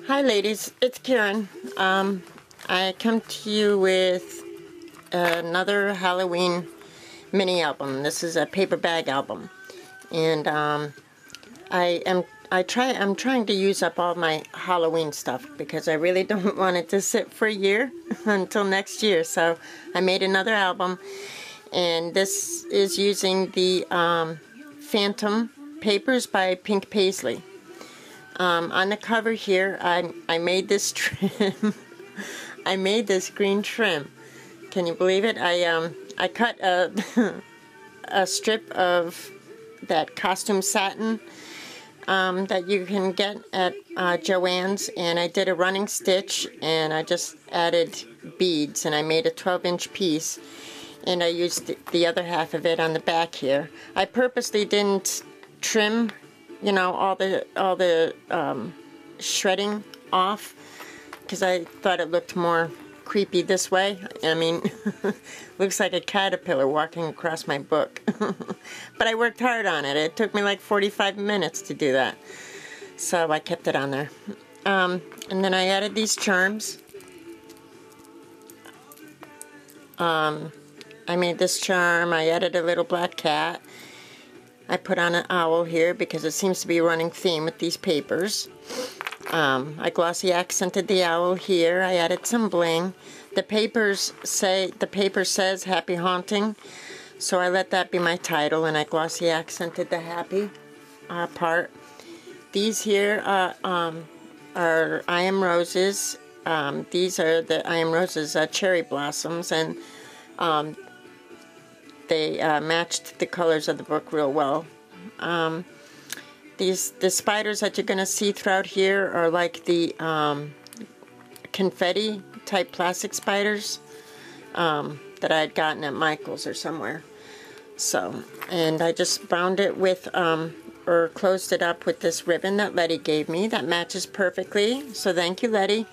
Hi ladies, it's Karen. I come to you with another Halloween mini album. This is a Paperbag album, and I'm trying to use up all my Halloween stuff because I really don't want it to sit for a year until next year. So I made another album, and this is using the Phantom papers by Pink Paislie. On the cover here, I made this trim. I made this green trim. Can you believe it? I cut a strip of that costume satin that you can get at Joann's, and I did a running stitch, and I just added beads, and I made a 12-inch piece, and I used the other half of it on the back here. I purposely didn't trim, you know, all the shredding off, because I thought it looked more creepy this way. I mean, looks like a caterpillar walking across my book. But I worked hard on it. It took me like 45 minutes to do that. So I kept it on there. And then I added these charms. I made this charm. I added a little black cat. I put on an owl here because it seems to be a running theme with these papers. I glossy accented the owl here. I added some bling. The paper says Happy Haunting, so I let that be my title, and I glossy accented the happy part. These here are I Am Roses. These are the I Am Roses cherry blossoms, and they matched the colors of the book real well. The spiders that you're going to see throughout here are like the confetti type plastic spiders that I had gotten at Michael's or somewhere. So, and I just bound it with or closed it up with this ribbon that Letty gave me that matches perfectly. So thank you, Letty,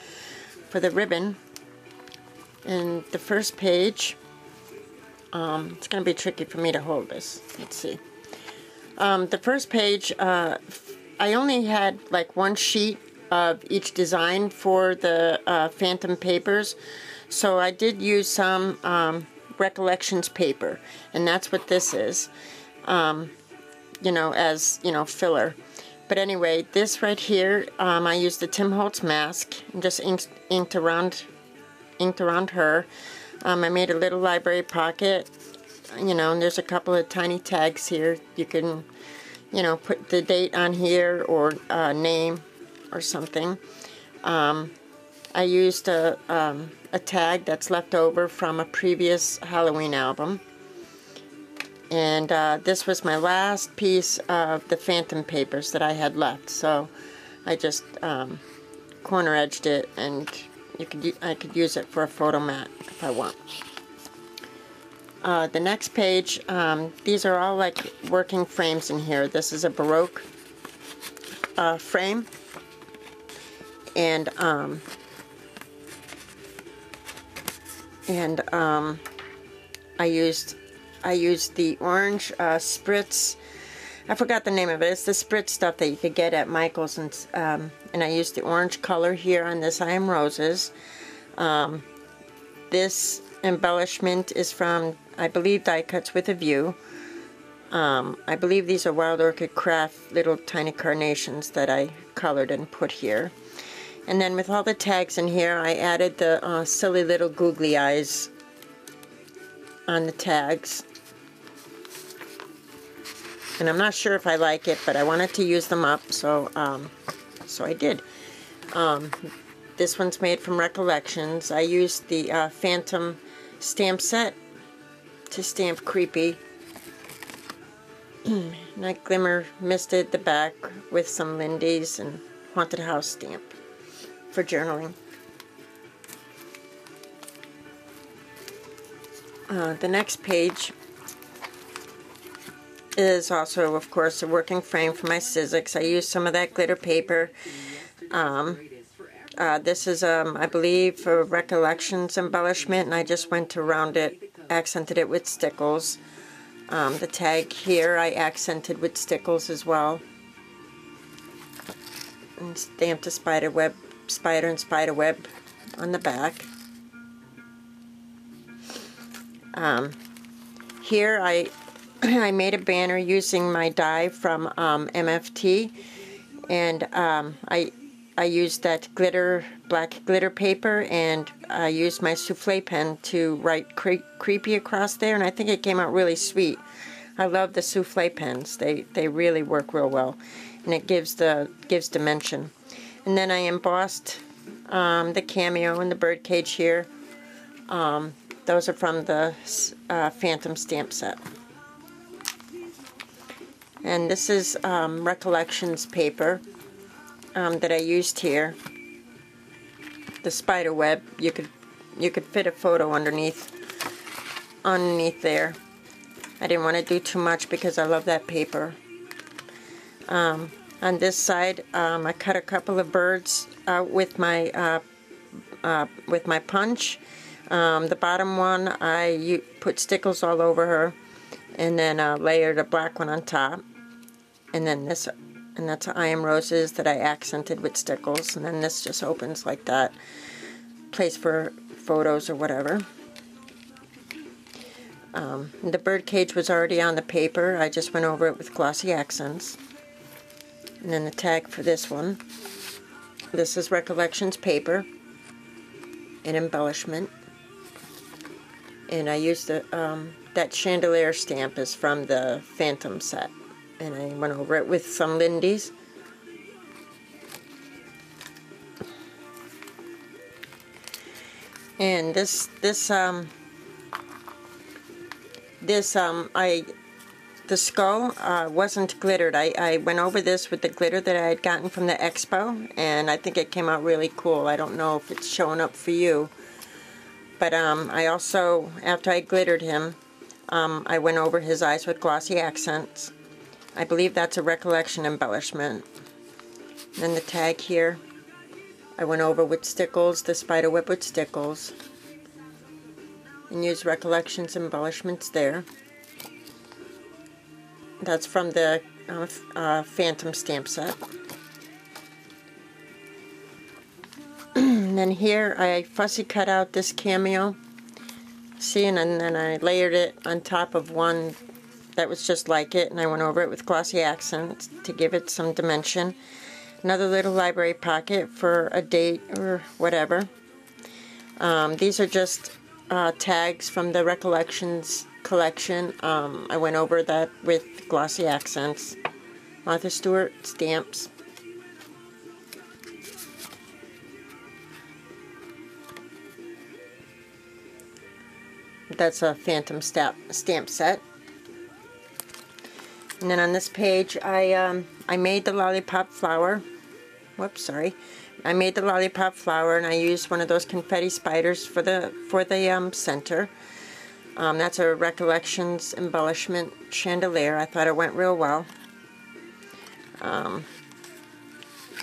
for the ribbon. And the first page, it's going to be tricky for me to hold this. Let's see. The first page, I only had like one sheet of each design for the Phantom papers, so I did use some Recollections paper, and that's what this is, you know, as, you know, filler. But anyway, this right here, I used the Tim Holtz mask and just inked around her. I made a little library pocket, you know, and there's a couple of tiny tags here. You can, you know, put the date on here or name or something. I used a tag that's left over from a previous Halloween album. And this was my last piece of the Phantom papers that I had left. So I just corner edged it, and I could use it for a photo mat if I want. The next page, these are all like working frames in here. This is a Baroque frame, and I used the orange spritz. I forgot the name of it. It's the spritz stuff that you could get at Michael's, and I used the orange color here on this I Am Roses. This embellishment is from, I believe, Die Cuts with a View. I believe these are Wild Orchid Craft little tiny carnations that I colored and put here. And then with all the tags in here, I added the silly little googly eyes on the tags. And I'm not sure if I like it, but I wanted to use them up, so so I did. This one's made from Recollections. I used the Phantom stamp set to stamp Creepy. And I glimmer misted the back with some Lindy's and Haunted House stamp for journaling. The next page is also, of course, a working frame for my Sizzix. I used some of that glitter paper. This is, I believe, a Recollections embellishment, and I just went to round it, accented it with stickles. The tag here I accented with stickles as well. And stamped a spider web spider and spider web on the back. Here I made a banner using my die from MFT, and I used that black glitter paper, and I used my souffle pen to write creepy across there, and I think it came out really sweet. I love the souffle pens. They really work real well, and it gives dimension. And then I embossed the cameo and the birdcage here. Those are from the Phantom stamp set. And this is Recollections paper that I used here. The spider web, you could fit a photo underneath there. I didn't want to do too much because I love that paper. On this side, I cut a couple of birds out with my punch. The bottom one, I put stickles all over her, and then layered a black one on top. And then this, and that's I Am Roses that I accented with stickles. And then this just opens like that, place for photos or whatever. The bird cage was already on the paper. I just went over it with glossy accents. And then the tag for this one. This is Recollections paper, an embellishment. And I used that chandelier stamp is from the Phantom set. And I went over it with some Lindy's. And the skull wasn't glittered. I went over this with the glitter that I had gotten from the expo, and I think it came out really cool. I don't know if it's showing up for you. But I also, after I glittered him, I went over his eyes with glossy accents. I believe that's a Recollection embellishment. And then the tag here, I went over with stickles, the spider web with stickles, and used Recollections embellishments there. That's from the Phantom stamp set. And then here I fussy cut out this cameo. See, and then I layered it on top of one that was just like it, and I went over it with glossy accents to give it some dimension. Another little library pocket for a date or whatever. These are just tags from the Recollections collection. I went over that with glossy accents. Martha Stewart stamps. That's a Phantom stamp set. And then on this page, I made the lollipop flower. Whoops, sorry. I made the lollipop flower, and I used one of those confetti spiders for the center. That's a Recollections embellishment chandelier. I thought it went real well. I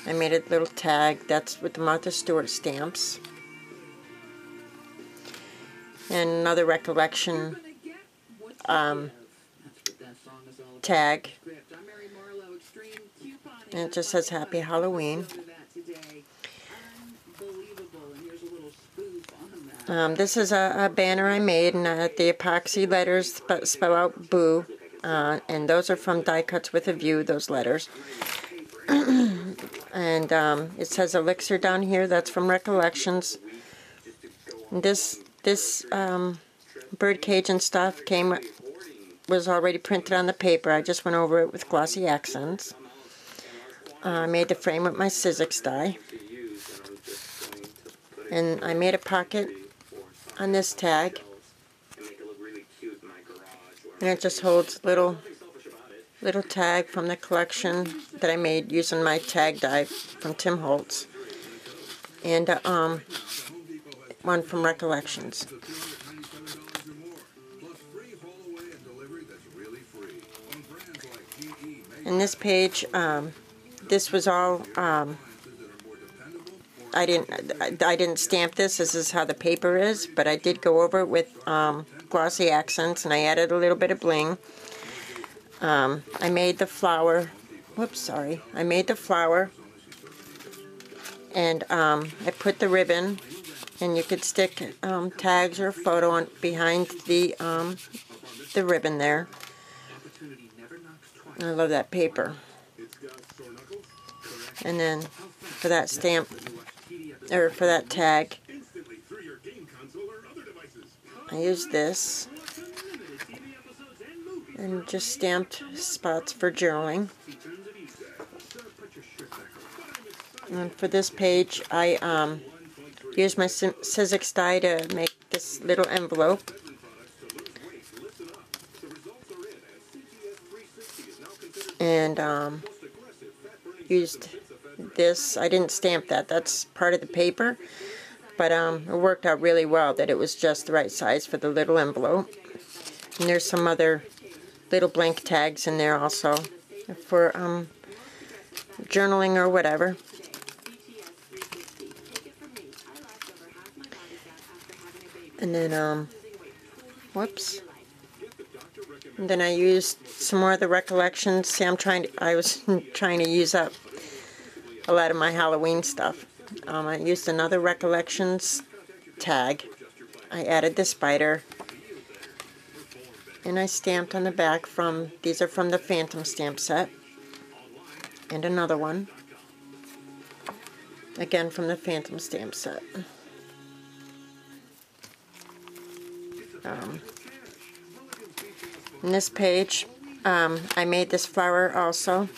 made a little tag. That's with the Martha Stewart stamps. And another Recollection tag. And it just says Happy Halloween. This is a banner I made, and the epoxy letters spell out Boo. And those are from Die Cuts with a View, those letters. And it says Elixir down here. That's from Recollections. And this bird cage and stuff was already printed on the paper. I just went over it with glossy accents. I made the frame with my Sizzix die. And I made a pocket on this tag. And it just holds little tag from the collection that I made using my tag die from Tim Holtz. And one from Recollections. And this page, this was all, I didn't stamp this. This is how the paper is, but I did go over it with glossy accents, and I added a little bit of bling. I made the flower. Whoops, sorry. I made the flower, And I put the ribbon, and you could stick tags or a photo on behind the ribbon there. I love that paper. And then for that stamp, or for that tag, I used this and just stamped spots for journaling. And for this page, I used my Sizzix die to make this little envelope. And used this. I didn't stamp that. That's part of the paper. But it worked out really well that it was just the right size for the little envelope. And there's some other little blank tags in there also for journaling or whatever. And then, whoops. And then I used some more of the recollections. See, I was trying to use up a lot of my Halloween stuff. I used another recollections tag. I added the spider. And I stamped on the back from, these are from the Phantom stamp set. And another one. Again from the Phantom stamp set. In this page, I made this flower also,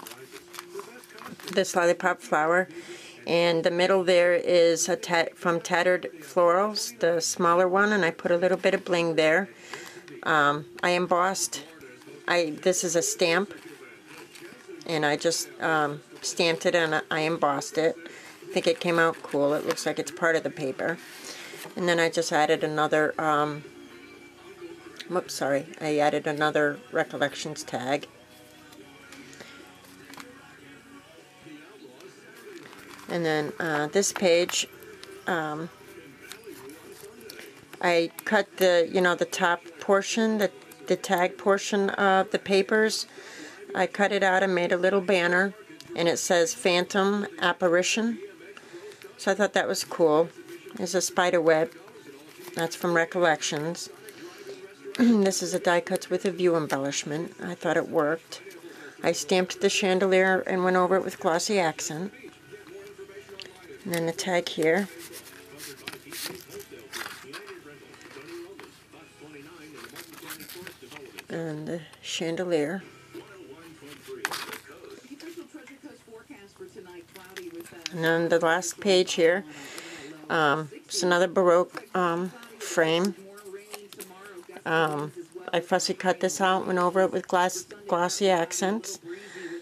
this lollipop flower, and the middle there is from Tattered Florals, the smaller one, and I put a little bit of bling there. I embossed, this is a stamp, and I just stamped it and I embossed it. I think it came out cool. It looks like it's part of the paper. And then I just added another I added another recollections tag. And then this page, I cut the top portion, the tag portion of the papers. I cut it out and made a little banner, and it says Phantom Apparition. So I thought that was cool. There's a spider web. That's from Recollections. This is a die cuts with a view embellishment. I thought it worked. I stamped the chandelier and went over it with glossy accent. And then the tag here. And the chandelier. And then the last page here. It's another Baroque frame. I fussy cut this out, went over it with glossy accents.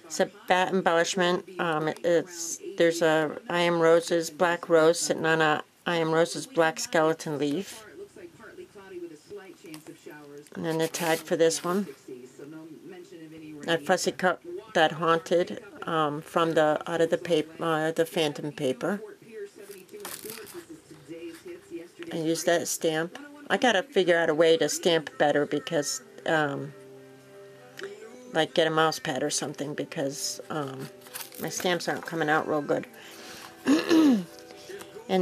It's a bat embellishment. There's a I Am Rose's black rose sitting on a I Am Rose's black skeleton leaf. And then the tag for this one. I fussy cut that Haunted from out of the paper, the Phantom paper. I used that stamp. I gotta figure out a way to stamp better because, like get a mouse pad or something, because my stamps aren't coming out real good. And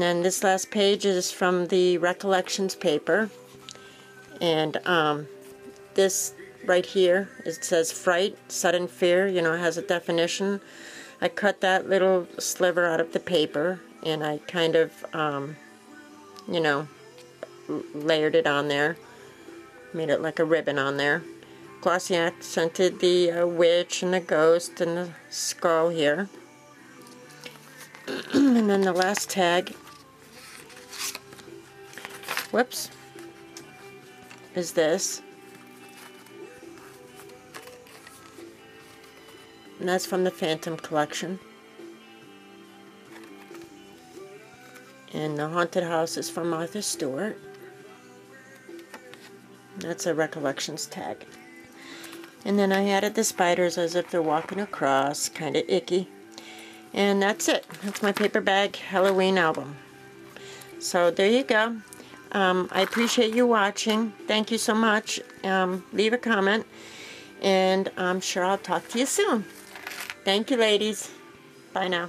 then this last page is from the Recollections paper. And this right here, it says fright, sudden fear, it has a definition. I cut that little sliver out of the paper and I kind of, layered it on there, made it like a ribbon on there. Glossy accented the witch and the ghost and the skull here. And then the last tag, whoops, is this. And that's from the Phantom collection. And the Haunted House is from Martha Stewart. That's a Recollections tag. And then I added the spiders as if they're walking across, kind of icky. And that's it. That's my Paperbag Halloween album. So there you go. I appreciate you watching. Thank you so much. Leave a comment. And I'm sure I'll talk to you soon. Thank you, ladies. Bye now.